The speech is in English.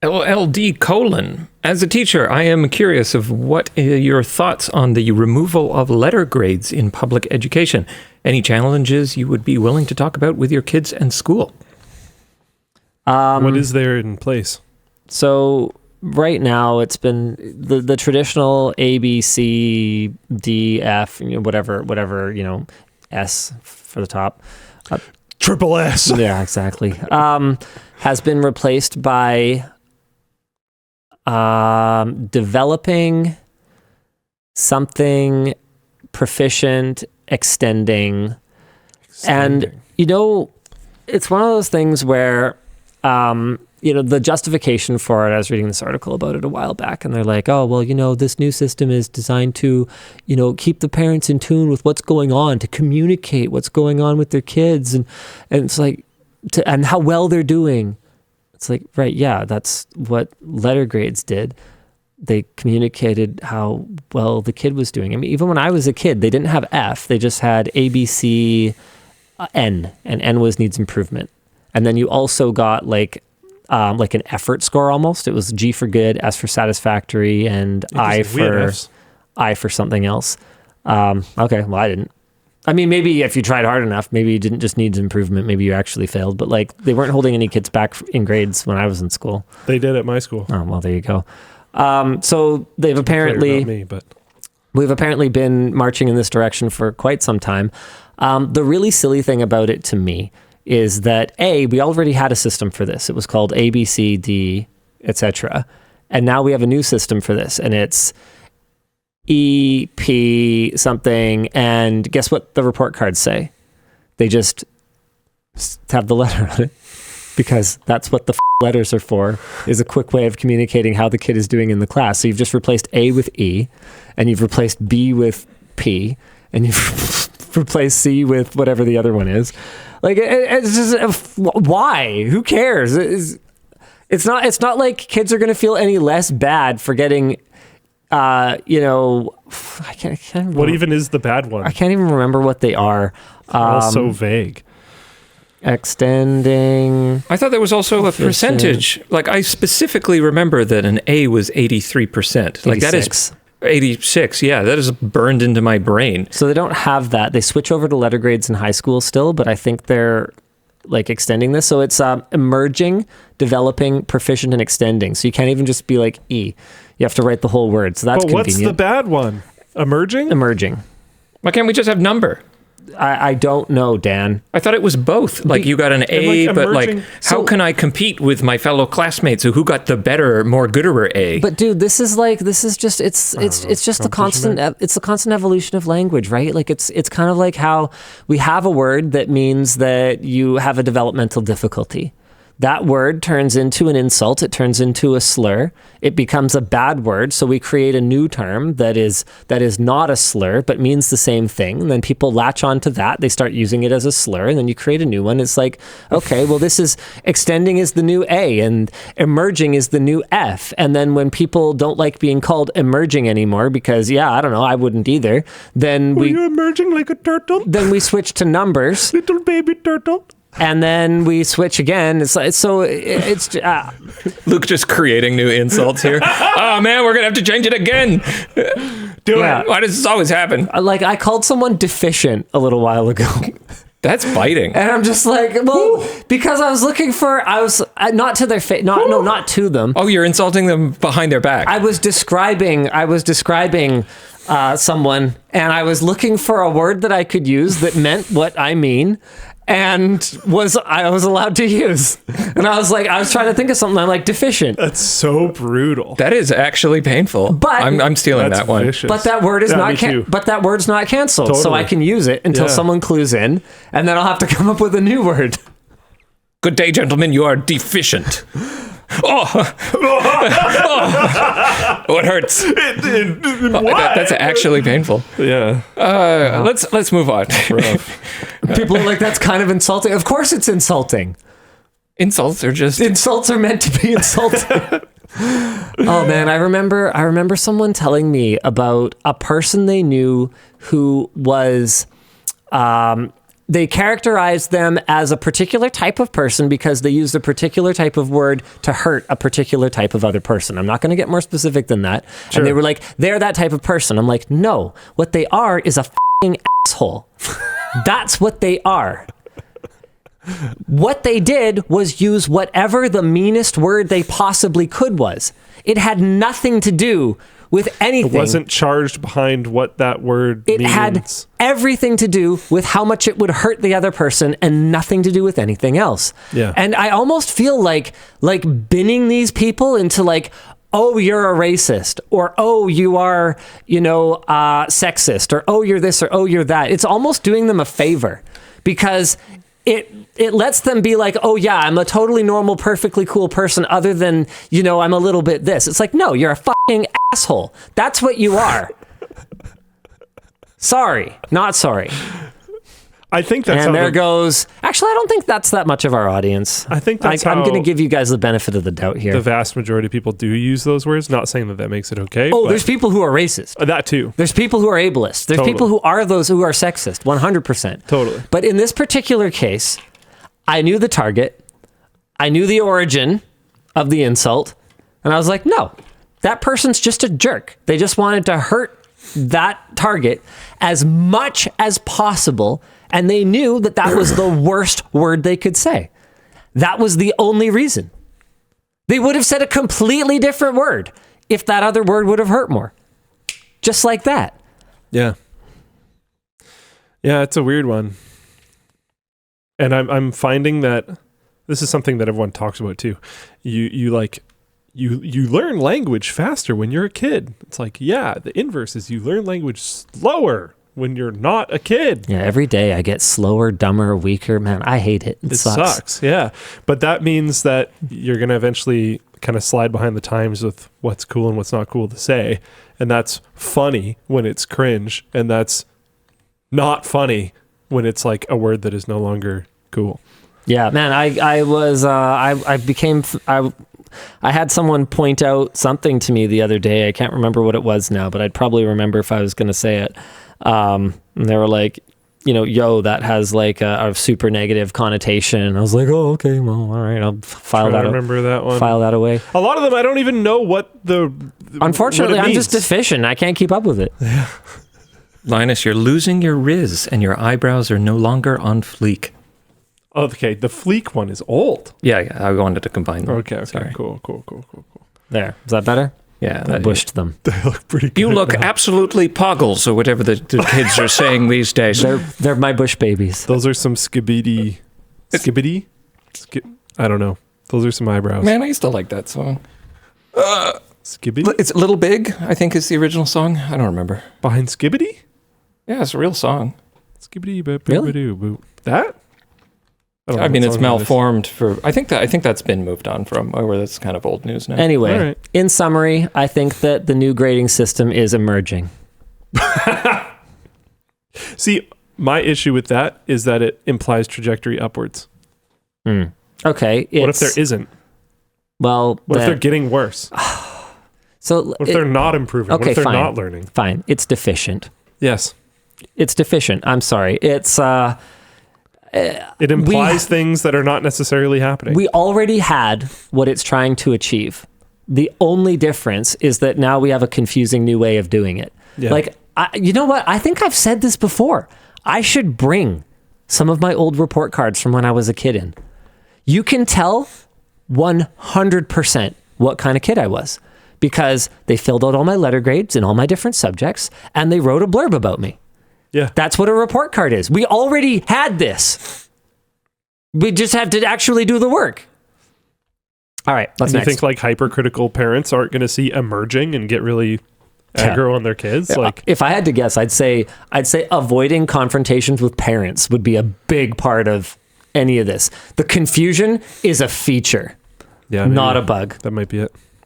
LLD colon. As a teacher, I am curious of what are your thoughts on the removal of letter grades in public education. Any challenges you would be willing to talk about with your kids and school? What is there in place? So right now it's been the traditional A, B, C, D, F, whatever, S for the top. Triple S. Yeah, exactly. Has been replaced by developing something proficient, extending. And, it's one of those things where, the justification for it, I was reading this article about it a while back, and they're like, oh, well, this new system is designed to, keep the parents in tune with what's going on, to communicate what's going on with their kids. And it's like, and how well they're doing. It's like, right, yeah, that's what letter grades did. They communicated how well the kid was doing. I mean, even when I was a kid, they didn't have F. They just had A, B, C, N, and N was needs improvement. And then you also got like an effort score almost. It was G for good, S for satisfactory, and I for something else. Okay, well, I didn't. I mean, maybe if you tried hard enough, maybe you didn't just need improvement. Maybe you actually failed. But like, they weren't holding any kids back in grades when I was in school. They did at my school. Oh, well, there you go. So they've apparently... We've apparently been marching in this direction for quite some time. The really silly thing about it to me is that we already had a system for this. It was called A, B, C, D, etc. And now we have a new system for this, and it's E, P, something. And guess what the report cards say? They just have the letter on it, because that's what the letters are for, is a quick way of communicating how the kid is doing in the class. So you've just replaced A with E, and you've replaced B with P, and you've replaced C with whatever the other one is. Like, it's just, why? Who cares? It's not like kids are going to feel any less bad for getting, I can't remember. What even is the bad one? I can't even remember what they are. They're all so vague. Extending. I thought there was also a percentage. Like, I specifically remember that an A was 83%. Like, that is 86. Yeah, that is burned into my brain. So they don't have that. They switch over to letter grades in high school still, but I think they're like extending this. So it's emerging, developing, proficient, and extending. So you can't even just be like E. You have to write the whole word. So that's convenient. What's the bad one? Emerging? Emerging. Why can't we just have number? I don't know, Dan. I thought it was both. Like, you got an A, like, but like, how can I compete with my fellow classmates who got the better, more gooder A? But dude, it's just the constant evolution of language, right? Like, it's kind of like how we have a word that means that you have a developmental difficulty. That word turns into an insult. It turns into a slur. It becomes a bad word. So we create a new term that is not a slur, but means the same thing. And then people latch onto that. They start using it as a slur. And then you create a new one. It's like, okay, well, this is extending is the new A and emerging is the new F. And then when people don't like being called emerging anymore, because, I don't know, I wouldn't either. Then Were you emerging like a turtle? Then we switch to numbers. Little baby turtle. And then we switch again. It's Luke just creating new insults here. Oh man, we're gonna have to change it again. Do it. Why does this always happen? Like, I called someone deficient a little while ago. That's biting. And I'm just like, well, because I was not to their face. Not to them. Oh, you're insulting them behind their back. I was describing someone, and I was looking for a word that I could use that meant what I mean. And I was allowed to use. And I was trying to think of something. I'm like, deficient. That's so brutal. That is actually painful. But I'm stealing that one. Vicious. But that word is but that word's not canceled. Totally. So I can use it until someone clues in, and then I'll have to come up with a new word. Good day, gentlemen. You are deficient. Oh, it hurts. That's actually painful. Yeah. Let's move on. People are like, that's kind of insulting. Of course it's insulting. Insults are meant to be insulting. Oh man, I remember someone telling me about a person they knew who was they characterize them as a particular type of person because they used a particular type of word to hurt a particular type of other person. I'm not going to get more specific than that. Sure. And they were like, they're that type of person. I'm like, no, what they are is a fucking asshole. That's what they are. What they did was use whatever the meanest word they possibly could was. It had nothing to do with anything. It wasn't charged behind what that word means. It had everything to do with how much it would hurt the other person and nothing to do with anything else. Yeah. And I almost feel like binning these people into like, oh, you're a racist, or oh, you are, sexist, or oh, you're this, or oh, you're that. It's almost doing them a favor because it lets them be like, oh yeah, I'm a totally normal, perfectly cool person other than, I'm a little bit this. It's like, no, you're a fucking asshole. That's what you are. Sorry, not sorry. I think that's and there goes. Actually, I don't think that's that much of our audience. I think that's I'm going to give you guys the benefit of the doubt here. The vast majority of people do use those words. Not saying that makes it okay. Oh, there's people who are racist. That too. There's people who are ableist. There's people who are those who are sexist. 100%. Totally. But in this particular case, I knew the target. I knew the origin of the insult, and I was like, no, that person's just a jerk. They just wanted to hurt that target as much as possible. And they knew that that was the worst word they could say. That was the only reason. They would have said a completely different word if that other word would have hurt more. Just like that. Yeah. Yeah, it's a weird one. And I'm finding that this is something that everyone talks about too. You learn language faster when you're a kid. It's like, yeah, the inverse is you learn language slower when you're not a kid. Yeah, every day I get slower, dumber, weaker. Man, I hate it. It sucks. Yeah. But that means that you're going to eventually kind of slide behind the times with what's cool and what's not cool to say. And that's funny when it's cringe. And that's not funny when it's like a word that is no longer cool. Yeah, man, I had someone point out something to me the other day. I can't remember what it was now, but I'd probably remember if I was going to say it. And they were like, yo, that has like a super negative connotation. And I was like, oh, okay, well, all right, I'll file that. Remember that one? File that away. A lot of them, I don't even know what Unfortunately, what it I'm just deficient. I can't keep up with it. Yeah. Linus, you're losing your riz, and your eyebrows are no longer on fleek. Okay, the fleek one is old. Yeah, I wanted to combine them. Okay, Sorry. Cool. There, is that better? Yeah, I bushed them. They look pretty good. You look absolutely poggles, or whatever the kids are saying these days. They're my bush babies. Those are some skibbity? I don't know. Those are some eyebrows. Man, I used to like that song. Skibbity? It's Little Big, I think is the original song. I don't remember. Behind Skibbity? Yeah, it's a real song. Skibbity, really? That? I mean, it's malformed for. I think that's been moved on from, or that's kind of old news now. Anyway, right. In summary, I think that the new grading system is emerging. See, my issue with that is that it implies trajectory upwards. Okay. What if there isn't? Well, what if they're getting worse? So what if they're not improving? Okay, what if they're fine. not learning? Fine. It's deficient. Yes. It's deficient. I'm sorry. It's it implies things that are not necessarily happening. We already had what it's trying to achieve. The only difference is that now we have a confusing new way of doing it. Yeah. Like, you know what? I think I've said this before. I should bring some of my old report cards from when I was a kid in. You can tell 100% what kind of kid I was because they filled out all my letter grades in all my different subjects and they wrote a blurb about me. Yeah. That's what a report card is. We already had this. We just have to actually do the work. All right, what's next? You think like hypercritical parents aren't going to see emerging and get really aggro on their kids? Like, if I had to guess, I'd say avoiding confrontations with parents would be a big part of any of this. The confusion is a feature, not a bug. That might be it.